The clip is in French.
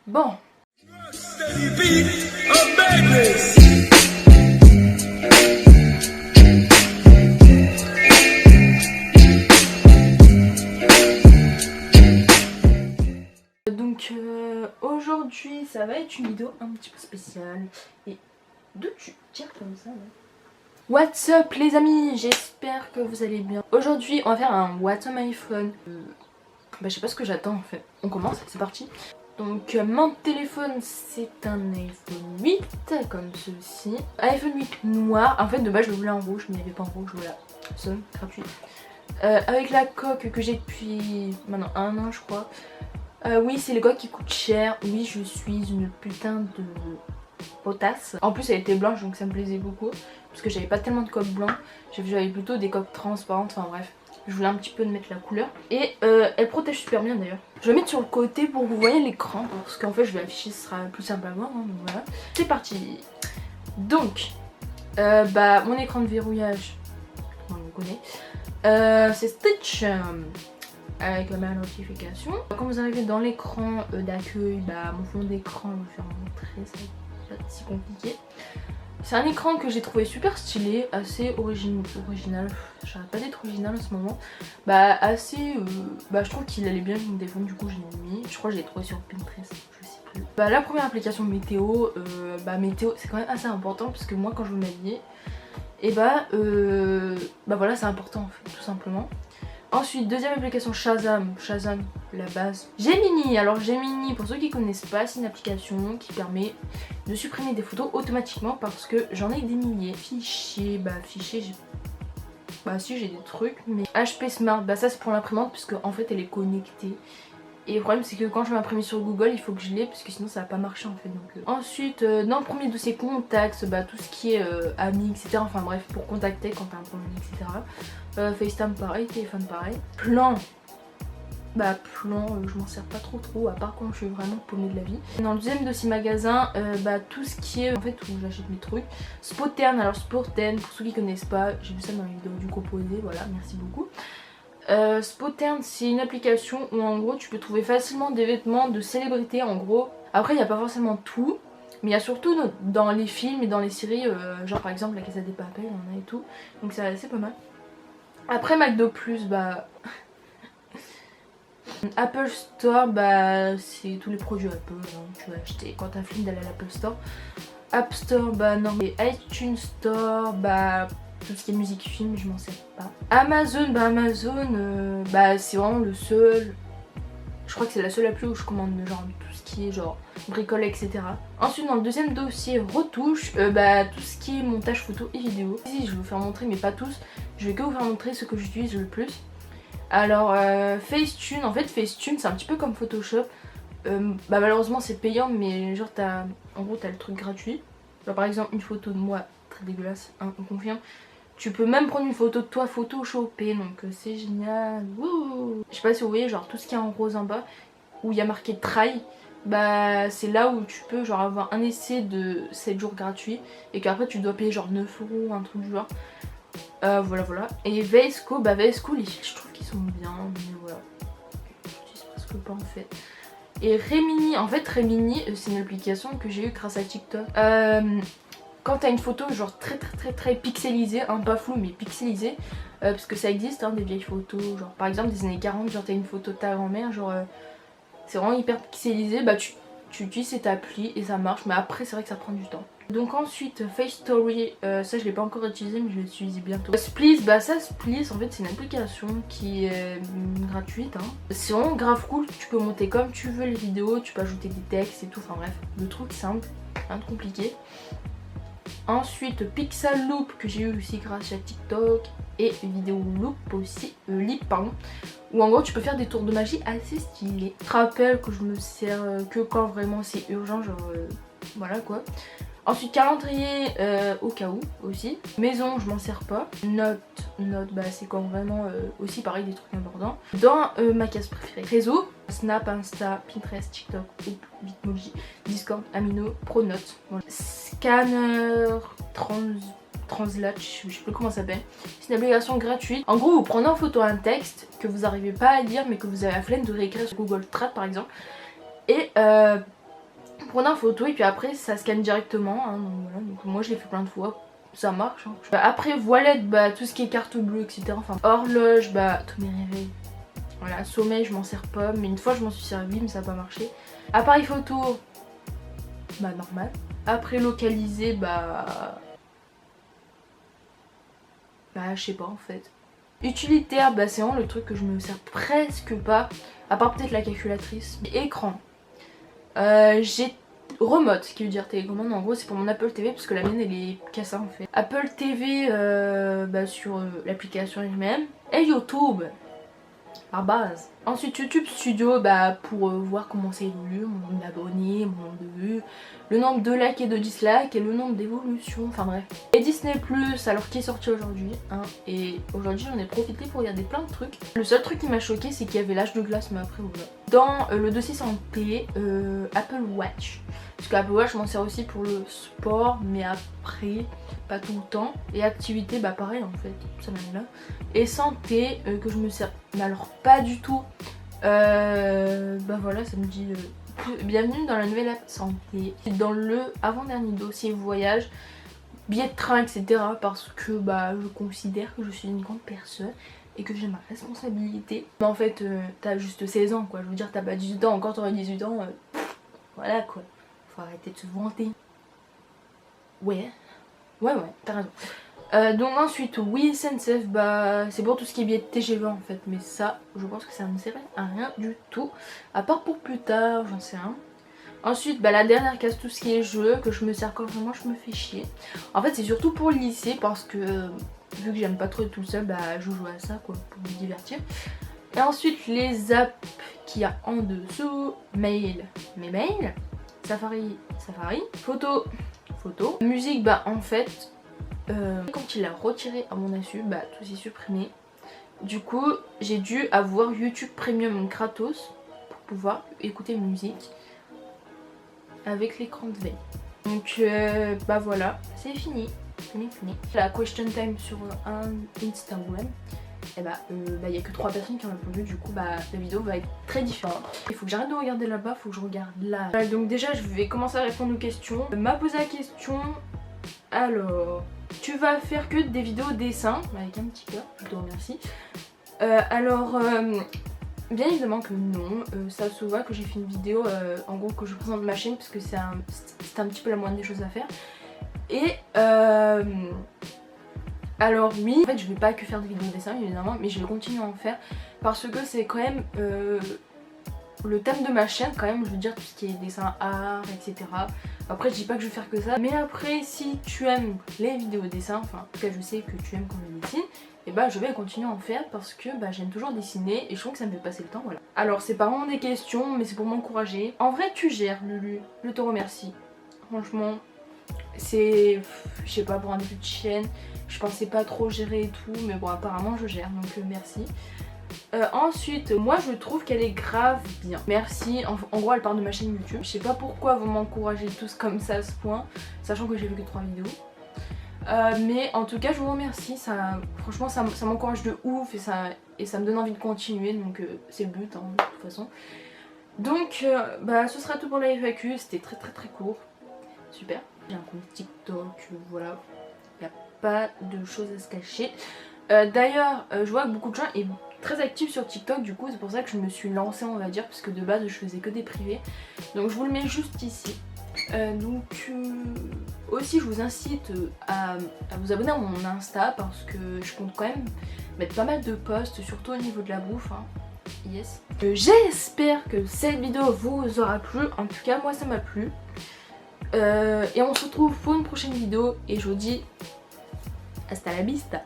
Bon. Donc aujourd'hui ça va être une vidéo un petit peu spéciale. Et d'où tu tires comme ça là? What's up les amis, j'espère que vous allez bien. Aujourd'hui on va faire un What's on my phone. Je sais pas ce que j'attends en fait. On commence, c'est parti. Donc mon téléphone c'est un iPhone 8 comme ceci. iPhone 8 noir, en fait de base je le voulais en rouge mais il n'y avait pas en rouge, voilà. Somme, gratuit. Avec la coque que j'ai depuis maintenant 1 an je crois. Oui c'est les coques qui coûtent cher. Oui je suis une putain de potasse. En plus elle était blanche donc ça me plaisait beaucoup. Parce que j'avais pas tellement de coques blancs. J'avais plutôt des coques transparentes, enfin bref. Je voulais un petit peu mettre la couleur. Et elle protège super bien d'ailleurs. Je vais mettre sur le côté pour que vous voyez l'écran. Parce qu'en fait je vais afficher, ce sera plus simple à voir. Hein, donc voilà. C'est parti. Donc mon écran de verrouillage, on le connaît. C'est Stitch. Avec ma notification. Quand vous arrivez dans l'écran d'accueil, mon fond d'écran, je vais vous faire montrer, ça va pas si compliqué. C'est un écran que j'ai trouvé super stylé, assez original. J'arrête pas d'être original en ce moment. Je trouve qu'il allait bien avec mon téléphone, du coup je l'ai mis. Je crois que je l'ai trouvé sur Pinterest, je sais plus. La première application météo, météo c'est quand même assez important parce que moi quand je veux m'habiller, voilà c'est important en fait, tout simplement. Ensuite, deuxième application Shazam, la base. Gemini, alors Gemini, pour ceux qui connaissent pas, c'est une application qui permet de supprimer des photos automatiquement parce que j'en ai des milliers. Fichiers, si j'ai des trucs, mais HP Smart, ça c'est pour l'imprimante puisque en fait elle est connectée. Et le problème c'est que quand je vais imprimer sur Google il faut que je l'ai parce que sinon ça va pas marcher en fait. Donc, Ensuite dans le premier dossier contacts, tout ce qui est amis etc. Enfin bref pour contacter quand t'as un problème etc. FaceTime pareil, téléphone pareil. Plan, je m'en sers pas trop à part quand je suis vraiment paumée de la vie. Dans le deuxième dossier magasin, tout ce qui est en fait où j'achète mes trucs. Spotern, alors Spotern pour ceux qui connaissent pas, j'ai vu ça dans la vidéo du composé, voilà merci beaucoup. Spotern c'est une application où en gros tu peux trouver facilement des vêtements de célébrités en gros. Après il n'y a pas forcément tout, mais il y a surtout dans les films et dans les séries, genre par exemple La Casa de Papel, on en a et tout, donc c'est assez pas mal. Après McDo Plus, Apple Store, c'est tous les produits Apple, hein, tu vas acheter quand t'as fini d'aller à l'Apple Store. App Store, non, et iTunes Store, tout ce qui est musique film, je m'en sers pas. Amazon, c'est vraiment le seul. Je crois que c'est la seule appli où je commande genre tout ce qui est genre bricole etc. Ensuite dans le deuxième dossier retouche, tout ce qui est montage photo et vidéo. Ici je vais vous faire montrer mais pas tous. Je vais que vous faire montrer ce que j'utilise le plus. Alors Facetune, en fait Facetune c'est un petit peu comme Photoshop. Malheureusement c'est payant mais genre en gros t'as le truc gratuit. Genre par exemple une photo de moi très dégueulasse, hein, on confirme. Tu peux même prendre une photo de toi photoshopée, donc c'est génial. Wouh. Je sais pas si vous voyez genre tout ce qui est en rose en bas où il y a marqué try, c'est là où tu peux genre avoir un essai de 7 jours gratuit et qu'après tu dois payer genre 9 € un truc du genre. Voilà. Et VS Code, les fils je trouve qu'ils sont bien, mais voilà. J'utilise presque pas en fait. Et Remini, en fait Remini c'est une application que j'ai eue grâce à TikTok. Quand t'as une photo genre très pixelisée, pas flou mais pixelisée, parce que ça existe des vieilles photos, genre par exemple des années 40, genre t'as une photo de ta grand-mère, genre c'est vraiment hyper pixelisé, tu utilises cette appli et ça marche, mais après c'est vrai que ça prend du temps. Donc ensuite Face Story, ça je l'ai pas encore utilisé mais je vais l'utiliser bientôt. Splice, Splice en fait c'est une application qui est gratuite, hein. C'est vraiment grave cool, tu peux monter comme tu veux les vidéos, tu peux ajouter des textes et tout, enfin bref, le truc simple, rien de compliqué. Ensuite Pixel Loop que j'ai eu aussi grâce à TikTok et Vidéo Loop aussi, Lip pardon, où en gros tu peux faire des tours de magie assez stylés. Je te rappelle que je me sers que quand vraiment c'est urgent, genre voilà quoi. Ensuite calendrier au cas où aussi. Maison je m'en sers pas. Note c'est quand vraiment aussi pareil des trucs importants. Dans ma case préférée. Réseau, Snap, Insta, Pinterest, TikTok, Bitmoji, Discord, Amino, Pronote. Voilà. Scanner, Translate, je sais plus comment ça s'appelle. C'est une application gratuite. En gros vous prenez en photo un texte que vous n'arrivez pas à lire mais que vous avez la flemme de réécrire sur Google Trad par exemple. Et prenez en photo et puis après ça scanne directement, hein, donc voilà. Donc moi je l'ai fait plein de fois, ça marche, hein. Après voilette, bah tout ce qui est carte bleue, etc. Enfin horloge, bah tous mes réveils. Voilà, sommeil je m'en sers pas, mais une fois je m'en suis servi mais ça n'a pas marché. Appareil photo, bah normal. Après localisé, bah je sais pas en fait. Utilitaire, bah c'est vraiment le truc que je me sers presque pas, à part peut-être la calculatrice. Écran, j'ai remote, ce qui veut dire télécommande, en gros c'est pour mon Apple TV parce que la mienne elle est cassée en fait. Apple TV sur l'application elle-même. Et YouTube, à base. Ensuite YouTube Studio, pour voir comment ça évolue, mon nombre d'abonnés, mon nombre de vues, le nombre de likes et de dislikes et le nombre d'évolutions, enfin bref. Et Disney Plus, alors qui est sorti aujourd'hui, hein, et aujourd'hui j'en ai profité pour regarder plein de trucs. Le seul truc qui m'a choqué c'est qu'il y avait l'âge de glace, mais après voilà. Dans le dossier santé, Apple Watch. Parce qu'Apple Watch je m'en sers aussi pour le sport, mais après pas tout le temps. Et activité, pareil en fait, ça m'aide là. Et santé, que je me sers, mais alors pas du tout. Voilà, ça me dit bienvenue dans la nouvelle app santé. Dans le avant-dernier dossier voyage, billets de train, etc. Parce que je considère que je suis une grande personne et que j'ai ma responsabilité. Mais en fait, t'as juste 16 ans quoi. Je veux dire, t'as pas 18 ans, encore t'aurais 18 ans. Voilà quoi. Faut arrêter de se vanter. Ouais, t'as raison. Donc ensuite, oui, SNCF, c'est pour tout ce qui est billet de TGV en fait. Mais ça, je pense que ça ne sert à rien du tout. À part pour plus tard, j'en sais rien. Ensuite, la dernière case, tout ce qui est jeu, que je me sers quand vraiment je me fais chier. En fait, c'est surtout pour le lycée parce que vu que j'aime pas trop être tout seul, je joue à ça quoi, pour me divertir. Et ensuite, les apps qu'il y a en dessous. Mail, mes mails. Safari, photo. Musique, en fait, quand il a retiré à mon insu, tout s'est supprimé. Du coup, j'ai dû avoir YouTube Premium gratos pour pouvoir écouter musique avec l'écran de veille. Donc voilà, c'est fini. La question time sur Instagram. Il n'y a que 3 personnes qui ont répondu, du coup la vidéo va être très différente. Il faut que j'arrête de regarder là-bas, il faut que je regarde là. Donc déjà je vais commencer à répondre aux questions. M'a posé la question, alors tu vas faire que des vidéos dessins, avec un petit cœur, je te remercie. Bien évidemment que non, ça se voit que j'ai fait une vidéo en gros que je présente ma chaîne parce que c'est un petit peu la moindre des choses à faire. Et alors oui, en fait je vais pas que faire des vidéos de dessin évidemment, mais je vais continuer à en faire parce que c'est quand même le thème de ma chaîne quand même, je veux dire tout ce qui est dessin, art, etc. Après je dis pas que je vais faire que ça, mais après si tu aimes les vidéos de dessin, enfin en tout cas je sais que tu aimes quand je dessine, et je vais continuer à en faire parce que j'aime toujours dessiner et je trouve que ça me fait passer le temps, voilà. Alors c'est pas vraiment des questions mais c'est pour m'encourager. En vrai tu gères Lulu, je te remercie. Franchement c'est, je sais pas, pour un début de chaîne, je pensais pas trop gérer et tout, mais bon apparemment je gère donc merci. Ensuite, moi je trouve qu'elle est grave bien. Merci, en gros elle part de ma chaîne YouTube. Je sais pas pourquoi vous m'encouragez tous comme ça à ce point, sachant que j'ai vu que 3 vidéos. Mais en tout cas je vous remercie, franchement ça m'encourage de ouf et ça me donne envie de continuer, donc c'est le but hein, de toute façon. Donc ce sera tout pour la FAQ, c'était très court, super. J'ai un compte TikTok, voilà, il n'y a pas de choses à se cacher. D'ailleurs je vois que beaucoup de gens sont très actifs sur TikTok, du coup c'est pour ça que je me suis lancée on va dire, parce que de base je faisais que des privés. Donc je vous le mets juste ici. Aussi je vous incite à vous abonner à mon Insta parce que je compte quand même mettre pas mal de posts, surtout au niveau de la bouffe hein. Yes. J'espère que cette vidéo vous aura plu, en tout cas moi ça m'a plu. Et on se retrouve pour une prochaine vidéo et je vous dis hasta la vista.